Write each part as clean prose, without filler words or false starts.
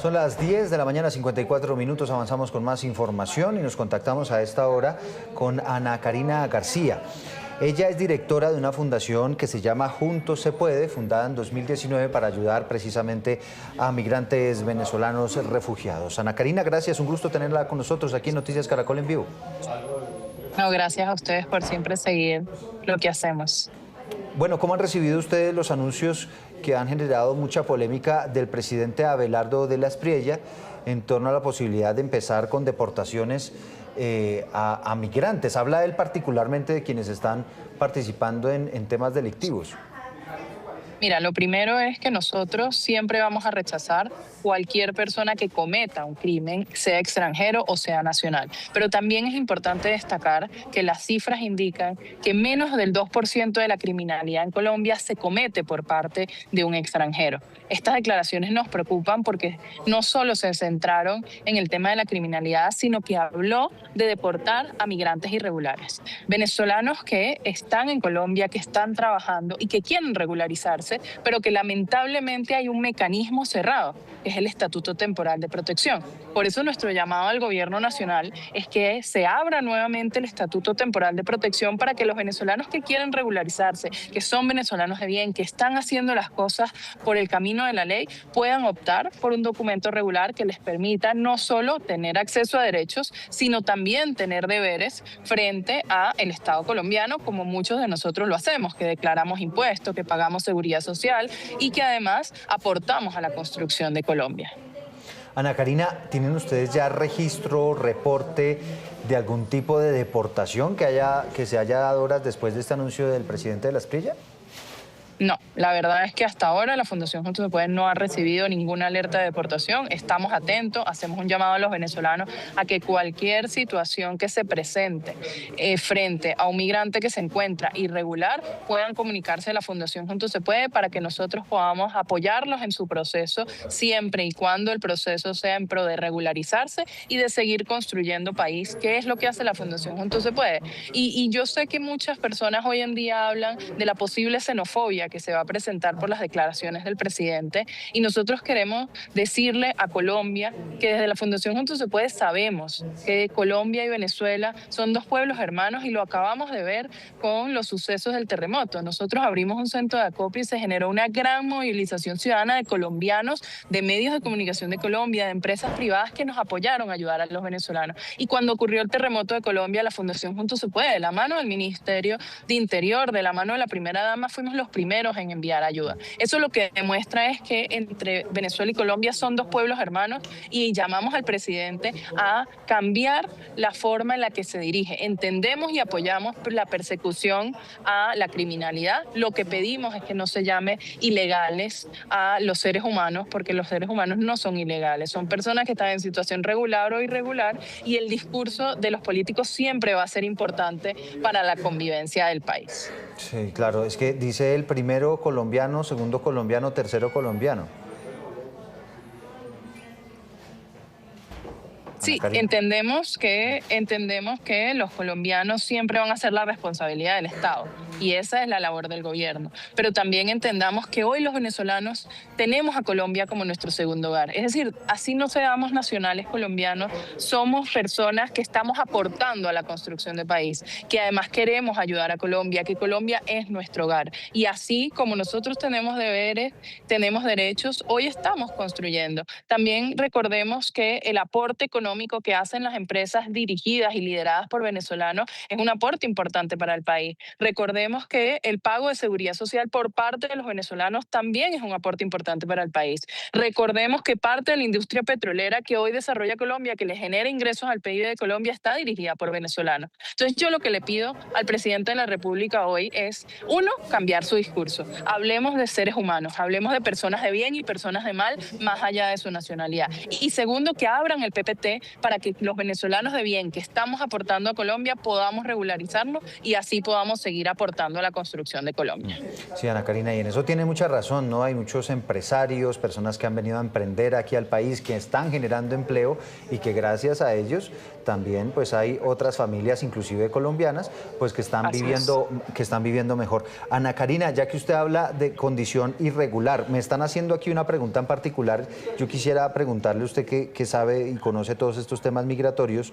Son las 10 de la mañana, 54 minutos, avanzamos con más información y nos contactamos a esta hora con Ana Karina García. Ella es directora de una fundación que se llama Juntos se Puede, fundada en 2019 para ayudar precisamente a migrantes venezolanos refugiados. Ana Karina, gracias, un gusto tenerla con nosotros aquí en Noticias Caracol en Vivo. No, gracias a ustedes por siempre seguir lo que hacemos. Bueno, ¿cómo han recibido ustedes los anuncios que han generado mucha polémica del presidente Abelardo de la Espriella en torno a la posibilidad de empezar con deportaciones a migrantes? Habla él particularmente de quienes están participando en temas delictivos. Mira, lo primero es que nosotros siempre vamos a rechazar cualquier persona que cometa un crimen, sea extranjero o sea nacional. Pero también es importante destacar que las cifras indican que menos del 2% de la criminalidad en Colombia se comete por parte de un extranjero. Estas declaraciones nos preocupan porque no solo se centraron en el tema de la criminalidad, sino que habló de deportar a migrantes irregulares. Venezolanos que están en Colombia, que están trabajando y que quieren regularizarse, pero que lamentablemente hay un mecanismo cerrado, que es el Estatuto Temporal de Protección. Por eso nuestro llamado al gobierno nacional es que se abra nuevamente el Estatuto Temporal de Protección para que los venezolanos que quieren regularizarse, que son venezolanos de bien, que están haciendo las cosas por el camino de la ley, puedan optar por un documento regular que les permita no solo tener acceso a derechos, sino también tener deberes frente al Estado colombiano, como muchos de nosotros lo hacemos, que declaramos impuestos, que pagamos seguridad social y que además aportamos a la construcción de Colombia. Ana Karina, ¿tienen ustedes ya registro, reporte de algún tipo de deportación que se haya dado horas después de este anuncio del presidente de la Espriella? No, la verdad es que hasta ahora la Fundación Juntos se Puede no ha recibido ninguna alerta de deportación. Estamos atentos, hacemos un llamado a los venezolanos a que cualquier situación que se presente frente a un migrante que se encuentra irregular puedan comunicarse a la Fundación Juntos se Puede para que nosotros podamos apoyarlos en su proceso siempre y cuando el proceso sea en pro de regularizarse y de seguir construyendo país, que es lo que hace la Fundación Juntos se Puede. Y yo sé que muchas personas hoy en día hablan de la posible xenofobia que se va a presentar por las declaraciones del presidente, y nosotros queremos decirle a Colombia que desde la Fundación Juntos se Puede sabemos que Colombia y Venezuela son dos pueblos hermanos y lo acabamos de ver con los sucesos del terremoto. Nosotros abrimos un centro de acopio y se generó una gran movilización ciudadana de colombianos, de medios de comunicación de Colombia, de empresas privadas que nos apoyaron a ayudar a los venezolanos. Y cuando ocurrió el terremoto de Colombia, la Fundación Juntos se Puede, de la mano del Ministerio de Interior, de la mano de la primera dama, fuimos los primeros en enviar ayuda. Eso lo que demuestra es que entre Venezuela y Colombia son dos pueblos hermanos y llamamos al presidente a cambiar la forma en la que se dirige. Entendemos y apoyamos la persecución a la criminalidad. Lo que pedimos es que no se llame ilegales a los seres humanos, porque los seres humanos no son ilegales, son personas que están en situación regular o irregular, y el discurso de los políticos siempre va a ser importante para la convivencia del país. Sí, claro, es que dice el primero colombiano, segundo colombiano, tercero colombiano. Sí, entendemos que los colombianos siempre van a ser la responsabilidad del Estado y esa es la labor del gobierno. Pero también entendamos que hoy los venezolanos tenemos a Colombia como nuestro segundo hogar. Es decir, así no seamos nacionales colombianos, somos personas que estamos aportando a la construcción del país, que además queremos ayudar a Colombia, que Colombia es nuestro hogar. Y así como nosotros tenemos deberes, tenemos derechos, hoy estamos construyendo. También recordemos que el aporte económico que hacen las empresas dirigidas y lideradas por venezolanos es un aporte importante para el país. Recordemos que el pago de seguridad social por parte de los venezolanos también es un aporte importante para el país. Recordemos que parte de la industria petrolera que hoy desarrolla Colombia, que le genera ingresos al PIB de Colombia, está dirigida por venezolanos. Entonces yo lo que le pido al presidente de la República hoy es, uno, cambiar su discurso. Hablemos de seres humanos, hablemos de personas de bien y personas de mal, más allá de su nacionalidad. Y segundo, que abran el PPT para que los venezolanos de bien que estamos aportando a Colombia podamos regularizarlo y así podamos seguir aportando a la construcción de Colombia. Sí, Ana Karina, y en eso tiene mucha razón, ¿no? Hay muchos empresarios, personas que han venido a emprender aquí al país, que están generando empleo y que gracias a ellos también pues hay otras familias, inclusive colombianas, pues que están viviendo mejor. Ana Karina, ya que usted habla de condición irregular, me están haciendo aquí una pregunta en particular. Yo quisiera preguntarle a usted que sabe y conoce todos estos temas migratorios.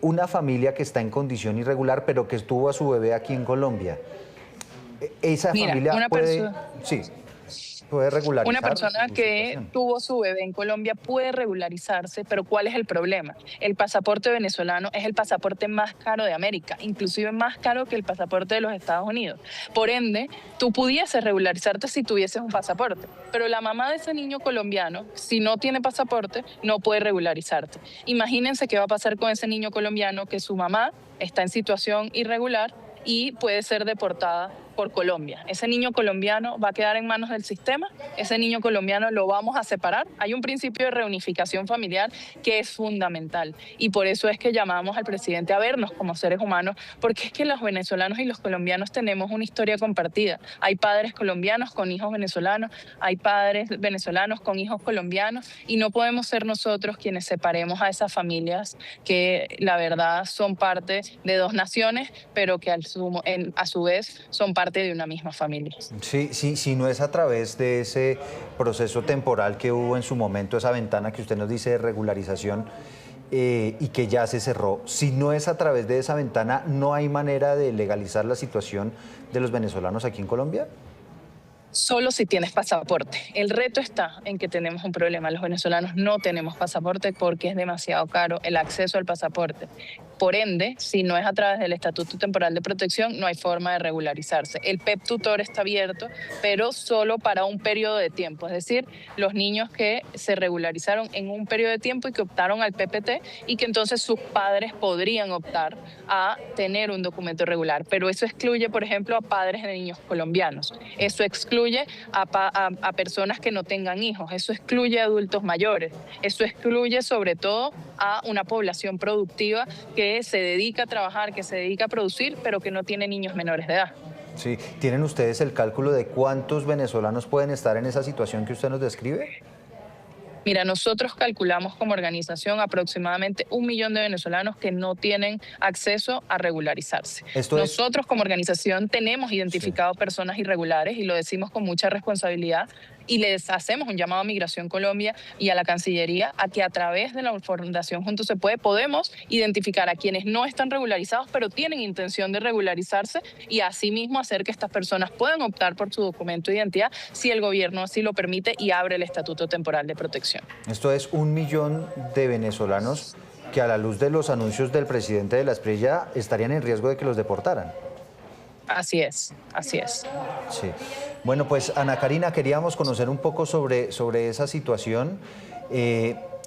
Una familia que está en condición irregular, pero que tuvo a su bebé aquí en Colombia, esa familia puede regularizar. Una persona que tuvo su bebé en Colombia puede regularizarse, pero ¿cuál es el problema? El pasaporte venezolano es el pasaporte más caro de América, inclusive más caro que el pasaporte de los Estados Unidos. Por ende, tú pudieses regularizarte si tuvieses un pasaporte, pero la mamá de ese niño colombiano, si no tiene pasaporte, no puede regularizarte. Imagínense qué va a pasar con ese niño colombiano que su mamá está en situación irregular y puede ser deportada por Colombia. Ese niño colombiano va a quedar en manos del sistema, ese niño colombiano lo vamos a separar. Hay un principio de reunificación familiar que es fundamental y por eso es que llamamos al presidente a vernos como seres humanos, porque es que los venezolanos y los colombianos tenemos una historia compartida. Hay padres colombianos con hijos venezolanos, hay padres venezolanos con hijos colombianos y no podemos ser nosotros quienes separemos a esas familias que la verdad son parte de dos naciones, pero que a su vez son parte de una misma familia. Sí, no es a través de ese proceso temporal que hubo en su momento, esa ventana que usted nos dice de regularización y que ya se cerró, si no es a través de esa ventana, ¿no hay manera de legalizar la situación de los venezolanos aquí en Colombia? Solo si tienes pasaporte. El reto está en que tenemos un problema. Los venezolanos no tenemos pasaporte porque es demasiado caro el acceso al pasaporte. Por ende, si no es a través del Estatuto Temporal de Protección, no hay forma de regularizarse. El PEP tutor está abierto, pero solo para un periodo de tiempo. Es decir, los niños que se regularizaron en un periodo de tiempo y que optaron al PPT y que entonces sus padres podrían optar a tener un documento regular. Pero eso excluye, por ejemplo, a padres de niños colombianos. Eso excluye a personas que no tengan hijos. Eso excluye a adultos mayores. Eso excluye sobre todo a una población productiva que se dedica a trabajar, que se dedica a producir, pero que no tiene niños menores de edad. Sí, ¿tienen ustedes el cálculo de cuántos venezolanos pueden estar en esa situación que usted nos describe? Mira, nosotros calculamos como organización aproximadamente 1 millón de venezolanos que no tienen acceso a regularizarse. Nosotros como organización tenemos identificado personas irregulares y lo decimos con mucha responsabilidad y les hacemos un llamado a Migración Colombia y a la Cancillería a que a través de la Fundación Juntos se Puede podemos identificar a quienes no están regularizados pero tienen intención de regularizarse y asimismo hacer que estas personas puedan optar por su documento de identidad si el gobierno así lo permite y abre el Estatuto Temporal de Protección. Esto es 1 millón de venezolanos que a la luz de los anuncios del presidente de la Espriella estarían en riesgo de que los deportaran. Así es, así es. Sí. Bueno, pues Ana Karina, queríamos conocer un poco sobre esa situación.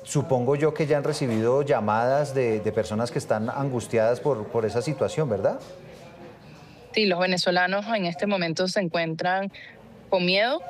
Supongo yo que ya han recibido llamadas de personas que están angustiadas por esa situación, ¿verdad? Sí, los venezolanos en este momento se encuentran con miedo,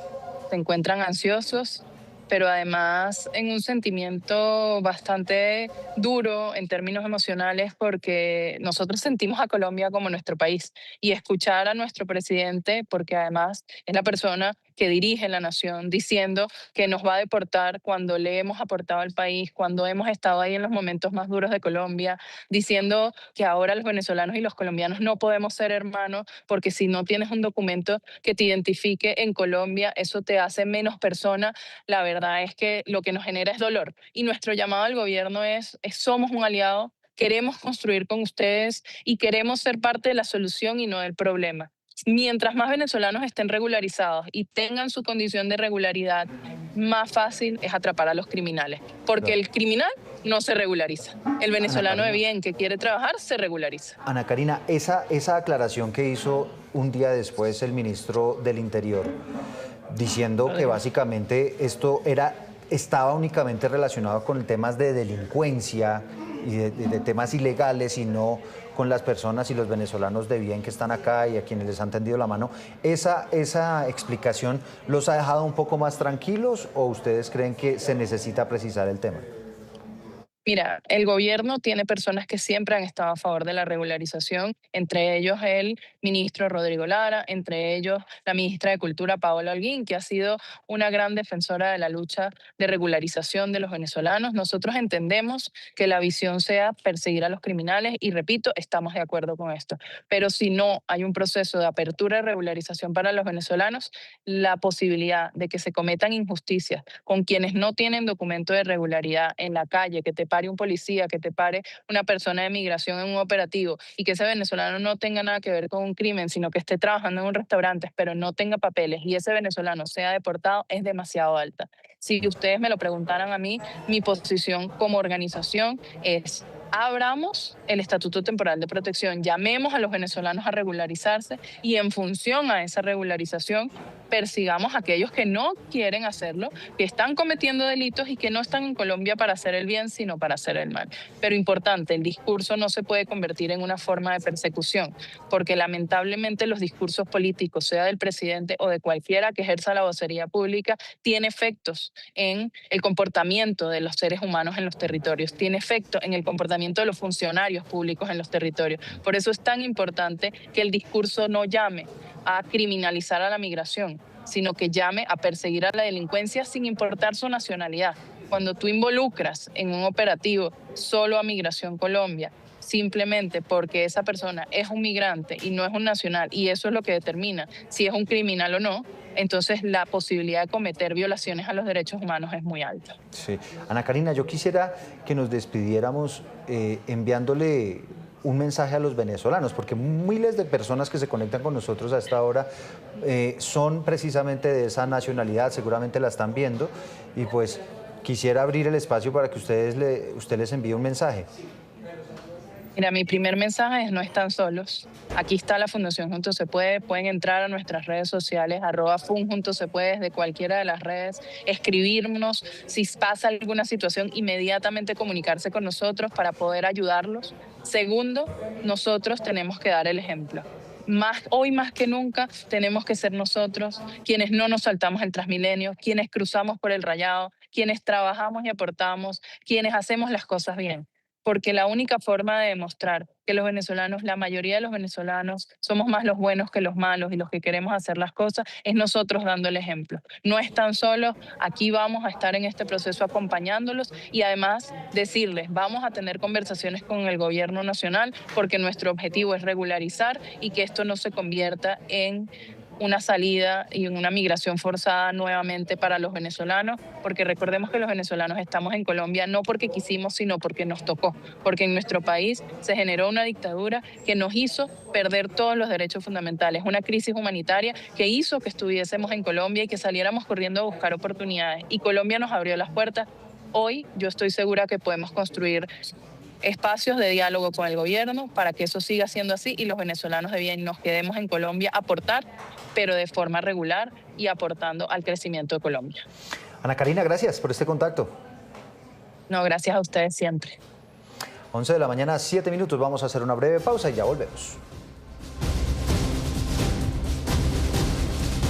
se encuentran ansiosos, pero además en un sentimiento bastante duro en términos emocionales porque nosotros sentimos a Colombia como nuestro país y escuchar a nuestro presidente, porque además es la persona que dirige la nación, diciendo que nos va a deportar cuando le hemos aportado al país, cuando hemos estado ahí en los momentos más duros de Colombia, diciendo que ahora los venezolanos y los colombianos no podemos ser hermanos porque si no tienes un documento que te identifique en Colombia, eso te hace menos persona. La verdad es que lo que nos genera es dolor. Y nuestro llamado al gobierno es somos un aliado, queremos construir con ustedes y queremos ser parte de la solución y no del problema. Mientras más venezolanos estén regularizados y tengan su condición de regularidad, más fácil es atrapar a los criminales. Porque el criminal no se regulariza. El venezolano de bien que quiere trabajar se regulariza. Ana Karina, esa aclaración que hizo un día después el ministro del Interior, diciendo que básicamente esto estaba únicamente relacionado con temas de delincuencia y de temas ilegales y no con las personas y los venezolanos de bien que están acá y a quienes les han tendido la mano. ¿Esa explicación los ha dejado un poco más tranquilos o ustedes creen que se necesita precisar el tema? Mira, el gobierno tiene personas que siempre han estado a favor de la regularización, entre ellos el ministro Rodrigo Lara, entre ellos la ministra de Cultura Paola Holguín, que ha sido una gran defensora de la lucha de regularización de los venezolanos. Nosotros entendemos que la visión sea perseguir a los criminales y repito, estamos de acuerdo con esto. Pero si no hay un proceso de apertura y regularización para los venezolanos, la posibilidad de que se cometan injusticias con quienes no tienen documento de regularidad en la calle, que te pare un policía, que te pare una persona de migración en un operativo y que ese venezolano no tenga nada que ver con un crimen, sino que esté trabajando en un restaurante, pero no tenga papeles y ese venezolano sea deportado, es demasiado alta. Si ustedes me lo preguntaran a mí, mi posición como organización es: abramos el Estatuto Temporal de Protección, llamemos a los venezolanos a regularizarse y en función a esa regularización persigamos a aquellos que no quieren hacerlo, que están cometiendo delitos y que no están en Colombia para hacer el bien, sino para hacer el mal. Pero importante, el discurso no se puede convertir en una forma de persecución, porque lamentablemente los discursos políticos, sea del presidente o de cualquiera que ejerza la vocería pública, tiene efectos en el comportamiento de los seres humanos en los territorios, tiene efecto en el comportamiento de los funcionarios públicos en los territorios. Por eso es tan importante que el discurso no llame a criminalizar a la migración, sino que llame a perseguir a la delincuencia sin importar su nacionalidad. Cuando tú involucras en un operativo solo a Migración Colombia, simplemente porque esa persona es un migrante y no es un nacional, y eso es lo que determina si es un criminal o no, entonces la posibilidad de cometer violaciones a los derechos humanos es muy alta. Sí. Ana Karina, yo quisiera que nos despidiéramos enviándole un mensaje a los venezolanos, porque miles de personas que se conectan con nosotros a esta hora son precisamente de esa nacionalidad, seguramente la están viendo, y pues quisiera abrir el espacio para que usted les envíe un mensaje. Mira, mi primer mensaje es: no están solos. Aquí está la Fundación Juntos Se Puede. Pueden entrar a nuestras redes sociales, @FUN Juntos Se Puede, desde cualquiera de las redes, escribirnos. Si pasa alguna situación, inmediatamente comunicarse con nosotros para poder ayudarlos. Segundo, nosotros tenemos que dar el ejemplo. Hoy más que nunca tenemos que ser nosotros quienes no nos saltamos el Transmilenio, quienes cruzamos por el rayado, quienes trabajamos y aportamos, quienes hacemos las cosas bien, porque la única forma de demostrar que los venezolanos, la mayoría de los venezolanos, somos más los buenos que los malos y los que queremos hacer las cosas, es nosotros dando el ejemplo. No están solos, aquí vamos a estar en este proceso acompañándolos y además decirles: vamos a tener conversaciones con el gobierno nacional porque nuestro objetivo es regularizar y que esto no se convierta en una salida y una migración forzada nuevamente para los venezolanos, porque recordemos que los venezolanos estamos en Colombia no porque quisimos, sino porque nos tocó, porque en nuestro país se generó una dictadura que nos hizo perder todos los derechos fundamentales, una crisis humanitaria que hizo que estuviésemos en Colombia y que saliéramos corriendo a buscar oportunidades. Y Colombia nos abrió las puertas. Hoy yo estoy segura que podemos construir espacios de diálogo con el gobierno para que eso siga siendo así y los venezolanos de bien nos quedemos en Colombia a aportar, pero de forma regular y aportando al crecimiento de Colombia. Ana Karina, gracias por este contacto. No, gracias a ustedes siempre. 11 de la mañana, 7 minutos. Vamos a hacer una breve pausa y ya volvemos.